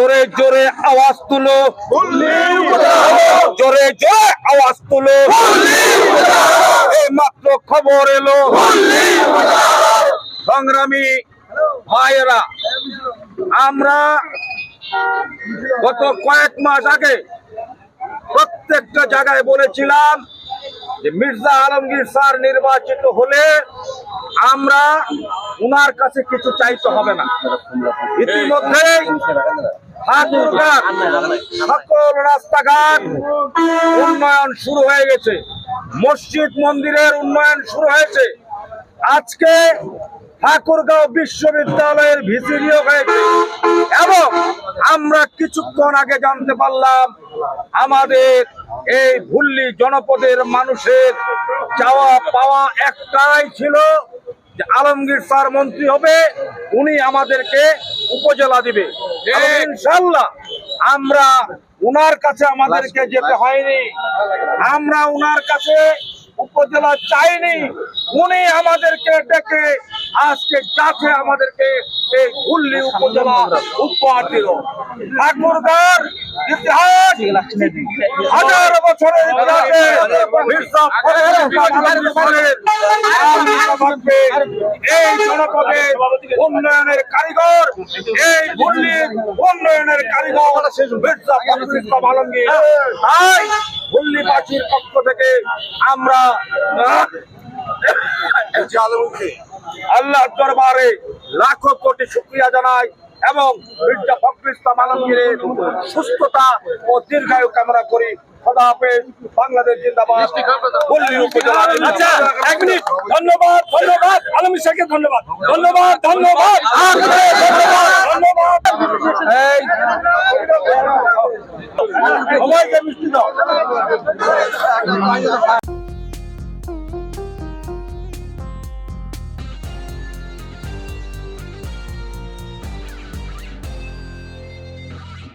জোরে জোরে আওয়াজ তুলো, জোরে জোরে আওয়াজ তুলো। এই মাত্র খবর এলো, সংগ্রামী ভাইয়েরা, আমরা গত কয়েক মাস আগে প্রত্যেকটা জায়গায় বলেছিলাম যে মির্জা আলমগীর স্যার নির্বাচিত হলে আমরা উনার কাছে কিছু চাইতে হবে না। ইতিমধ্যে সকল রাস্তাঘাট উন্নয়ন শুরু হয়ে গেছে, মসজিদ মন্দিরের উন্নয়ন শুরু হয়েছে। আজকে ঠাকুরগাঁও বিশ্ববিদ্যালয়ের ভিসি নিয়োগ হয়েছে এবং আমরা কিছুক্ষণ আগে জানতে পারলাম আমাদের এই ভুল্লি জনপদের মানুষের চাওয়া পাওয়া একটাই ছিল যে আলমগীর স্যার মন্ত্রী হবে, উনি আমাদেরকে উপজেলা দিবে। ইনশাআল্লাহ আমরা উনার কাছে আমাদেরকে যেতে হয়নি, আমরা উনার কাছে উপজেলা চাইনি, উনি আমাদেরকে ডেকে আজকে কাছে আমাদেরকে এই ভুল্লি উপজেলা উপহার দিল। ঠাকুরগাঁওর ইতিহাস হাজার বছরের ইতিহাসে মির্জা এই জনপদের উন্নয়নের কারিগর, এই ভুল্লির উন্নয়নের কারিগর মির্জা ফখরুল ইসলাম আলমগীর। তাই ভুল্লিবাসীর পক্ষ থেকে আমরা আল্লাহর দরবারে লাখো কোটি শুকরিয়া জানাই এবং মির্জা ফখরুল ইসলাম আলমগীরের সুস্থতা ও দীর্ঘায়ু কামনা করি। খোদা হাফেজ। বাংলাদেশ জিন্দাবাদ। ভুল্লি উপজেলা। আচ্ছা, এক মিনিট। ধন্যবাদ, ধন্যবাদ আলমগীর স্যারকে, ধন্যবাদ, ধন্যবাদ, ধন্যবাদ, ধন্যবাদ। এই সবাইকে মিষ্টি দাও।